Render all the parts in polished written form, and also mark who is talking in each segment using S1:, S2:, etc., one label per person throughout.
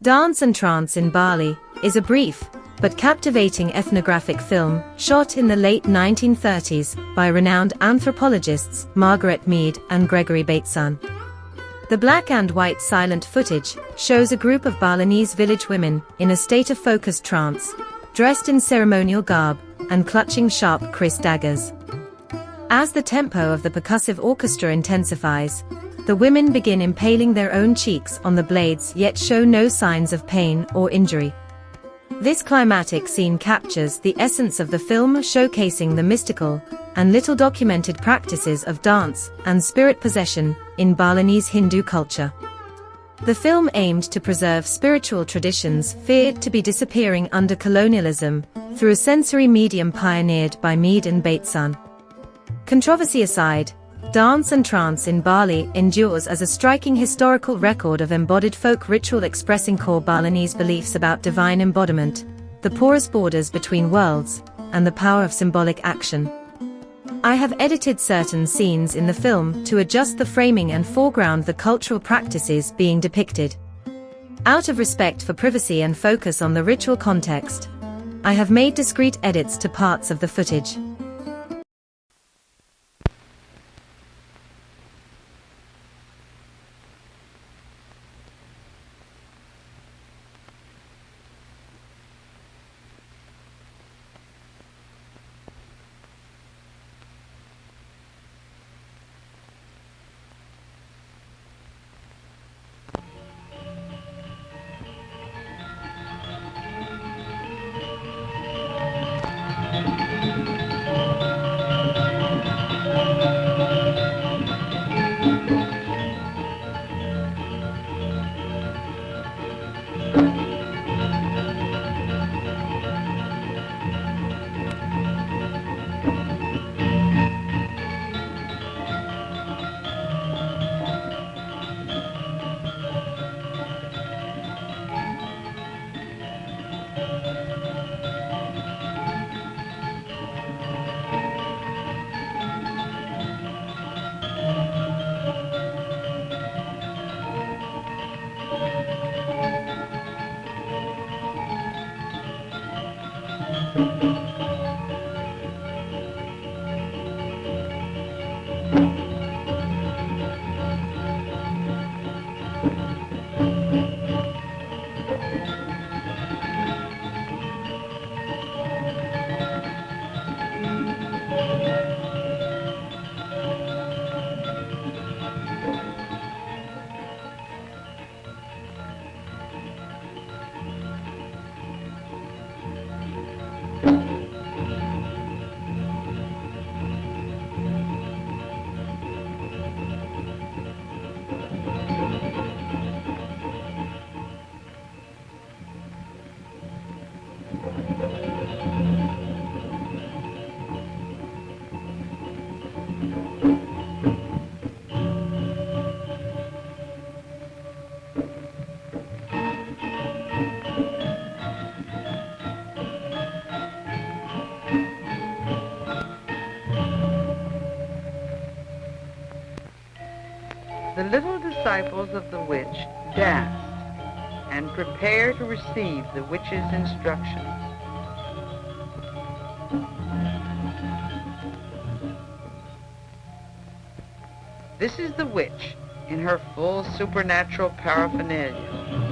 S1: Dance and Trance in Bali is a brief but captivating ethnographic film shot in the late 1930s by renowned anthropologists Margaret, Mead and Gregory Bateson. The black and white silent footage shows a group of Balinese village women in a state of focused trance, dressed in ceremonial garb and clutching sharp Kris daggers. As the tempo of the percussive orchestra intensifies, the women begin impaling their own cheeks on the blades yet show no signs of pain or injury. This climatic scene captures the essence of the film, showcasing the mystical and little documented practices of dance and spirit possession in Balinese Hindu culture. The film aimed to preserve spiritual traditions feared to be disappearing under colonialism through a sensory medium pioneered by Mead and Bateson. Controversy aside, Dance and Trance in Bali endures as a striking historical record of embodied folk ritual expressing core Balinese beliefs about divine embodiment, the porous borders between worlds, and the power of symbolic action. I have edited certain scenes in the film to adjust the framing and foreground the cultural practices being depicted. Out of respect for privacy and focus on the ritual context, I have made discrete edits to parts of the footage.
S2: The little disciples of the witch danced and prepared to receive the witch's instructions. This is the witch in her full supernatural paraphernalia: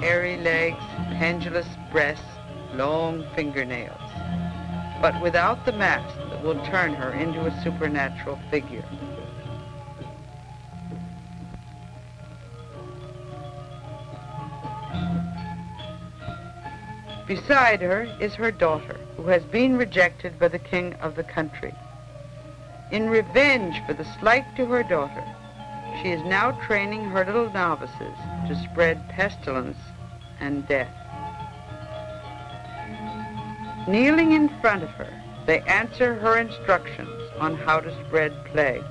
S2: hairy legs, pendulous breasts, long fingernails, but without the mask that will turn her into a supernatural figure. Beside her is her daughter, who has been rejected by the king of the country. In revenge for the slight to her daughter, she is now training her little novices to spread pestilence and death. Kneeling in front of her, they answer her instructions on how to spread plague.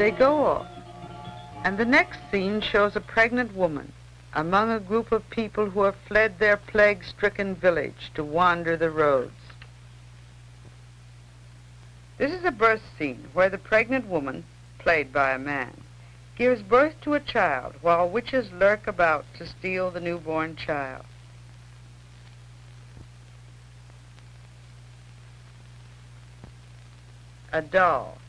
S2: They go off, and the next scene shows a pregnant woman among a group of people who have fled their plague-stricken village to wander the roads. This is a birth scene where the pregnant woman, played by a man, gives birth to a child while witches lurk about to steal the newborn child. A doll,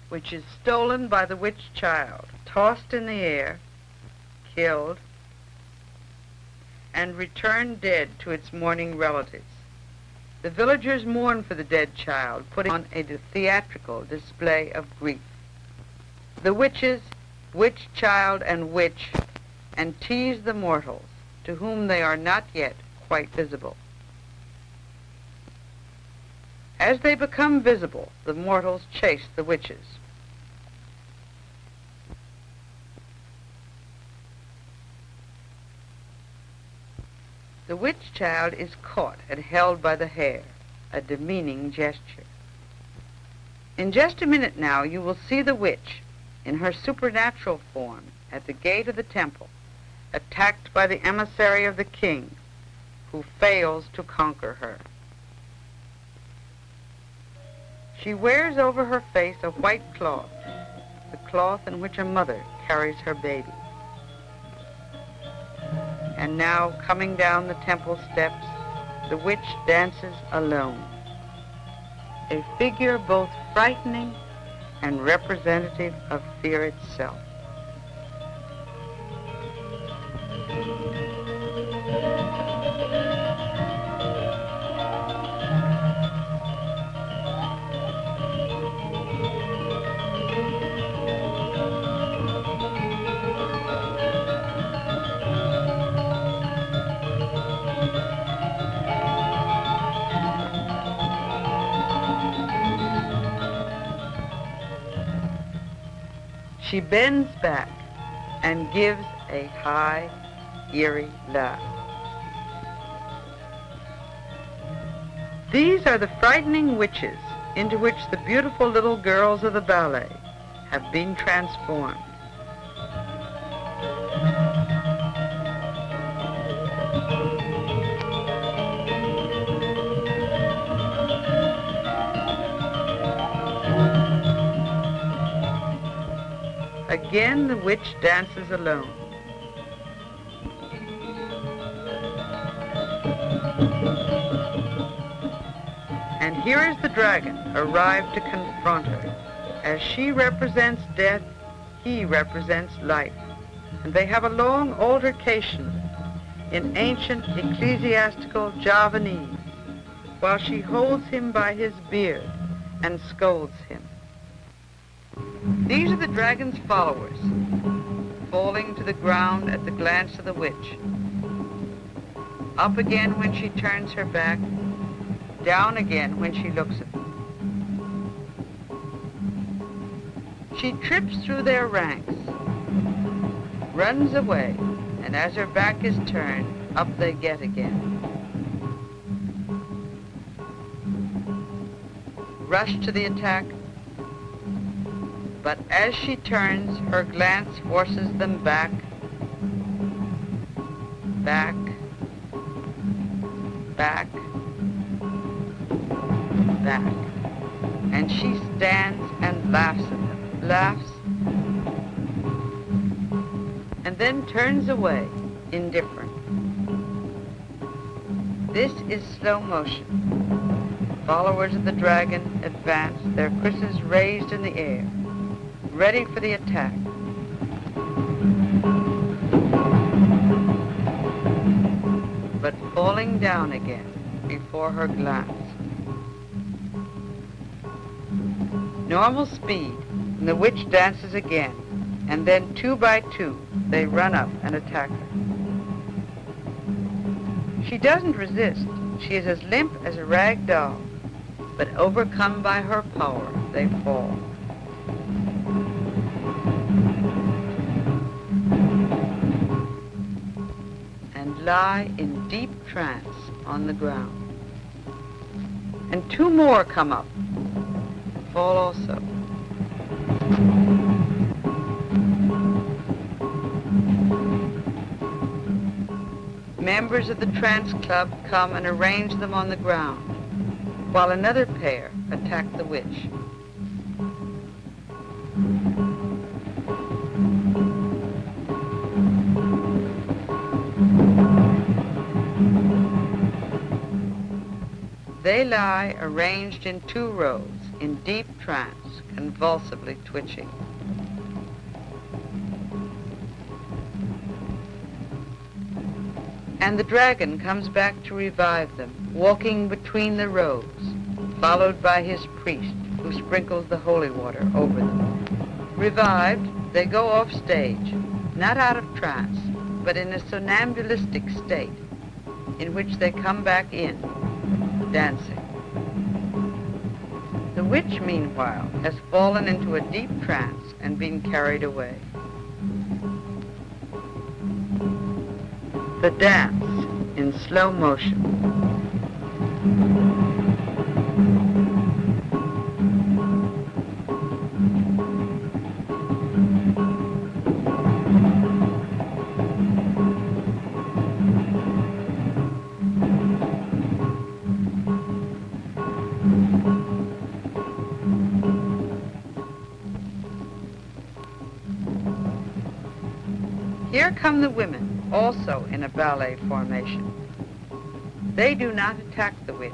S2: which is stolen by the witch child, tossed in the air, killed, and returned dead to its mourning relatives. The villagers mourn for the dead child, putting on a theatrical display of grief. The witches, witch child and witch, and tease the mortals, to whom they are not yet quite visible. As they become visible, the mortals chase the witches. The witch child is caught and held by the hair, a demeaning gesture. In just a minute now, you will see the witch, in her supernatural form, at the gate of the temple, attacked by the emissary of the king, who fails to conquer her. She wears over her face a white cloth, the cloth in which a mother carries her baby. And now, coming down the temple steps, the witch dances alone, a figure both frightening and representative of fear itself. She bends back and gives a high, eerie laugh. These are the frightening witches into which the beautiful little girls of the ballet have been transformed. Again, the witch dances alone. And here is the dragon, arrived to confront her. As she represents death, he represents life. And they have a long altercation in ancient ecclesiastical Javanese, while she holds him by his beard and scolds him. These are the dragon's followers, falling to the ground at the glance of the witch. Up again when she turns her back, down again when she looks at them. She trips through their ranks, runs away, and as her back is turned, up they get again. Rush to the attack, but as she turns, her glance forces them back, back, back, back. And she stands and laughs at them, laughs, and then turns away, indifferent. This is slow motion. Followers of the dragon advance, their krises raised in the air, ready for the attack. But falling down again before her glance. Normal speed, and the witch dances again, and then 2 by 2, they run up and attack her. She doesn't resist. She is as limp as a rag doll, but overcome by her power, they fall. And lie in deep trance on the ground. And 2 more come up, fall also. Members of the trance club come and arrange them on the ground, while another pair attack the witch. They lie arranged in 2 rows, in deep trance, convulsively twitching. And the dragon comes back to revive them, walking between the rows, followed by his priest, who sprinkles the holy water over them. Revived, they go off stage, not out of trance, but in a somnambulistic state, in which they come back in, dancing. The witch, meanwhile, has fallen into a deep trance and been carried away. The dance in slow motion. Here come the women, also in a ballet formation. They do not attack the witch.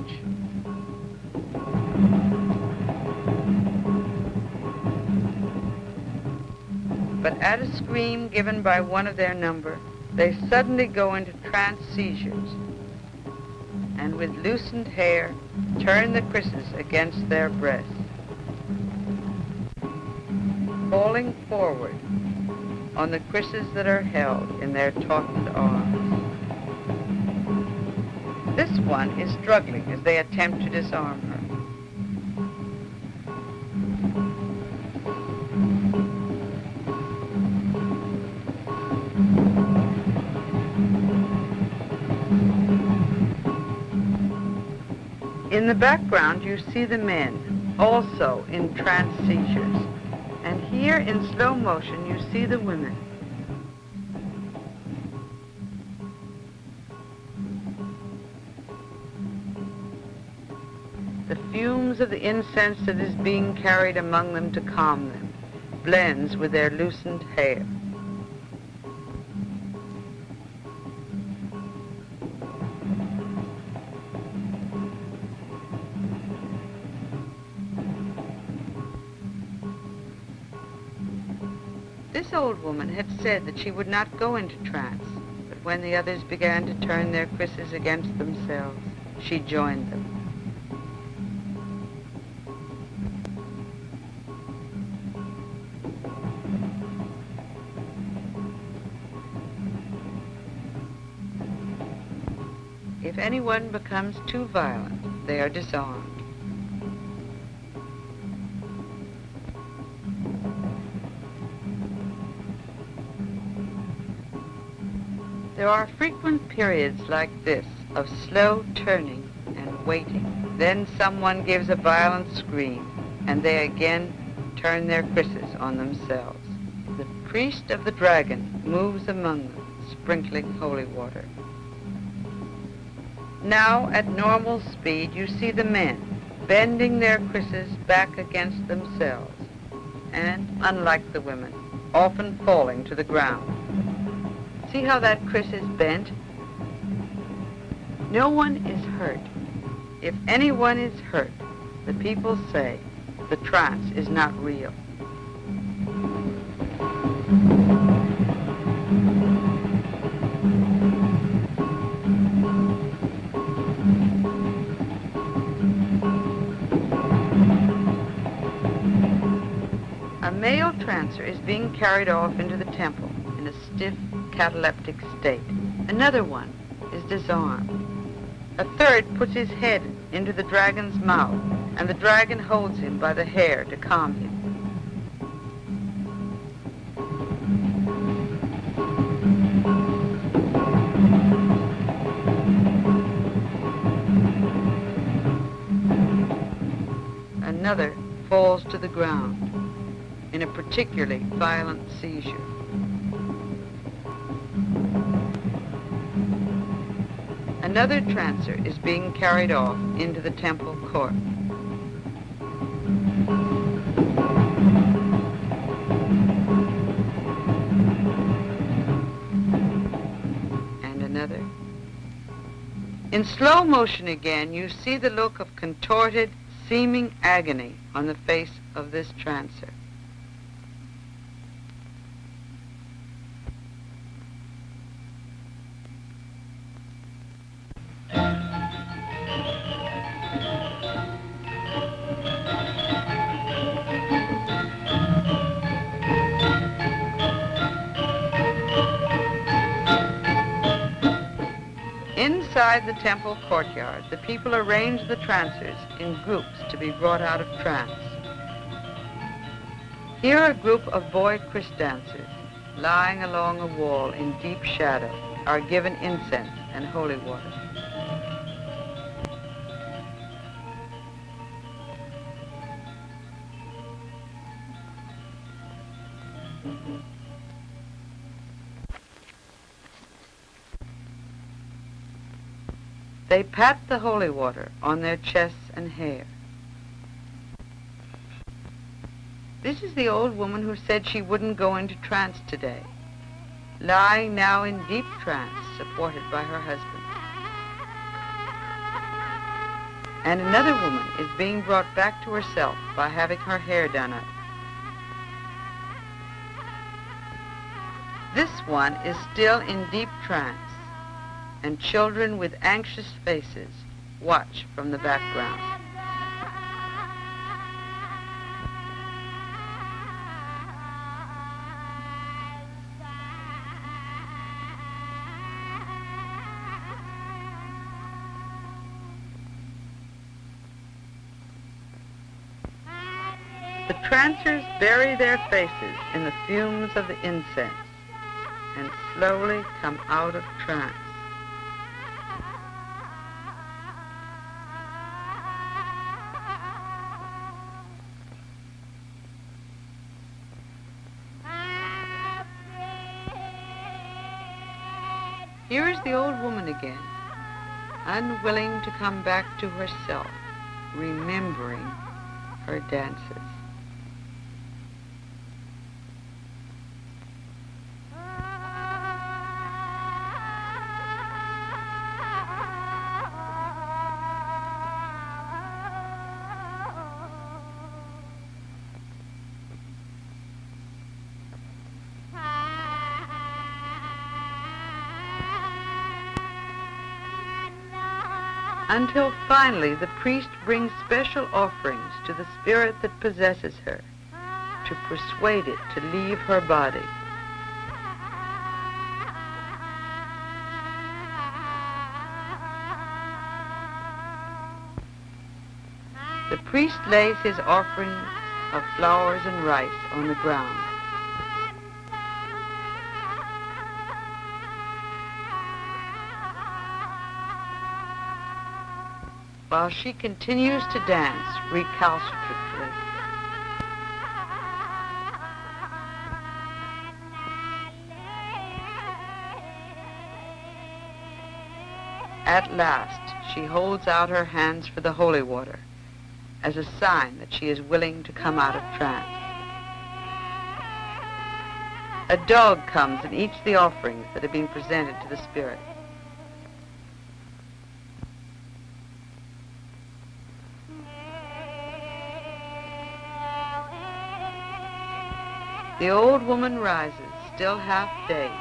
S2: But at a scream given by one of their number, they suddenly go into trance seizures, and with loosened hair, turn the Krises against their breasts. Falling forward on the Krises that are held in their tautened arms. This one is struggling as they attempt to disarm her. In the background, you see the men, also in trance seizures. And here in slow motion, you see the women. The fumes of the incense that is being carried among them to calm them blends with their loosened hair. This old woman had said that she would not go into trance, but when the others began to turn their Krises against themselves, she joined them. If anyone becomes too violent, they are disarmed. There are frequent periods like this of slow turning and waiting. Then someone gives a violent scream, and they again turn their Krises on themselves. The priest of the dragon moves among them, sprinkling holy water. Now, at normal speed, you see the men bending their Krises back against themselves, and, unlike the women, often falling to the ground. See how that Kris is bent? No one is hurt. If anyone is hurt, the people say the trance is not real. A male trancer is being carried off into the temple in a stiff, cataleptic state. Another one is disarmed. A third puts his head into the dragon's mouth, and the dragon holds him by the hair to calm him. Another falls to the ground. In a particularly violent seizure. Another trancer is being carried off into the temple court. And another. In slow motion again, you see the look of contorted, seeming agony on the face of this trancer. Inside the temple courtyard, the people arrange the trancers in groups to be brought out of trance. Here a group of boy Kris dancers, lying along a wall in deep shadow, are given incense and holy water. They pat the holy water on their chests and hair. This is the old woman who said she wouldn't go into trance today, lying now in deep trance, supported by her husband. And another woman is being brought back to herself by having her hair done up. This one is still in deep trance, and children with anxious faces watch from the background. The trancers bury their faces in the fumes of the incense and slowly come out of trance. Here is the old woman again, unwilling to come back to herself, remembering her dances. Until finally the priest brings special offerings to the spirit that possesses her to persuade it to leave her body. The priest lays his offerings of flowers and rice on the ground. While she continues to dance recalcitrantly. At last, she holds out her hands for the holy water as a sign that she is willing to come out of trance. A dog comes and eats the offerings that have been presented to the spirit. The old woman rises, still half dazed,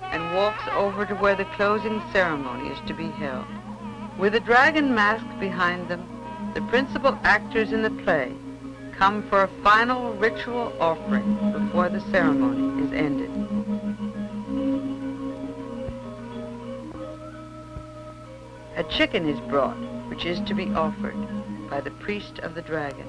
S2: and walks over to where the closing ceremony is to be held. With a dragon mask behind them, the principal actors in the play come for a final ritual offering before the ceremony is ended. A chicken is brought, which is to be offered by the priest of the dragon.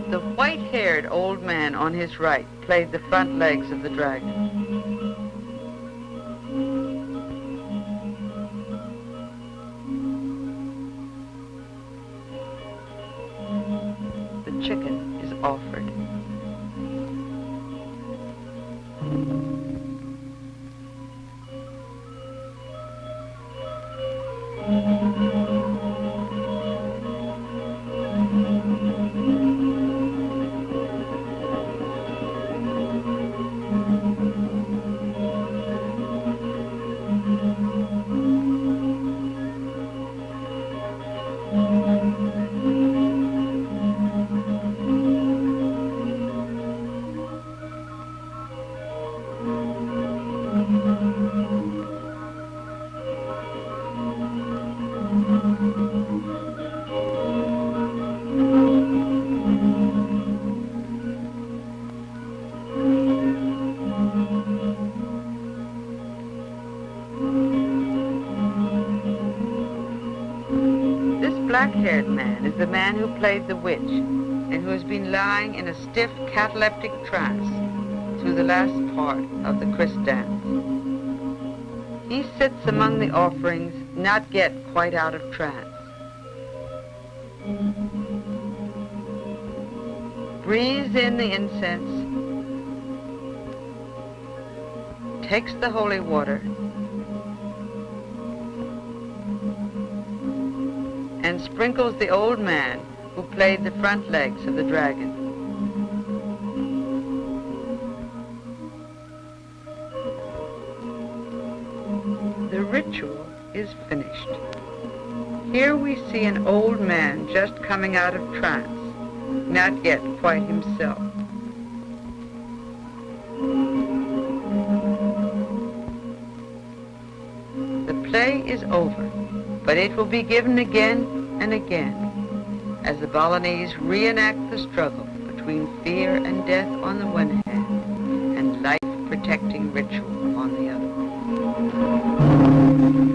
S2: The white-haired old man on his right played the front legs of the dragon. chicken is offered. Black-haired man is the man who played the witch and who has been lying in a stiff cataleptic trance through the last part of the Kris dance. He sits among the offerings, not yet quite out of trance. Breathes in the incense, takes the holy water, and sprinkles the old man who played the front legs of the dragon. The ritual is finished. Here we see an old man just coming out of trance, not yet quite himself. The play is over, but it will be given again and again as the Balinese reenact the struggle between fear and death on the one hand and life-protecting ritual on the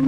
S2: other.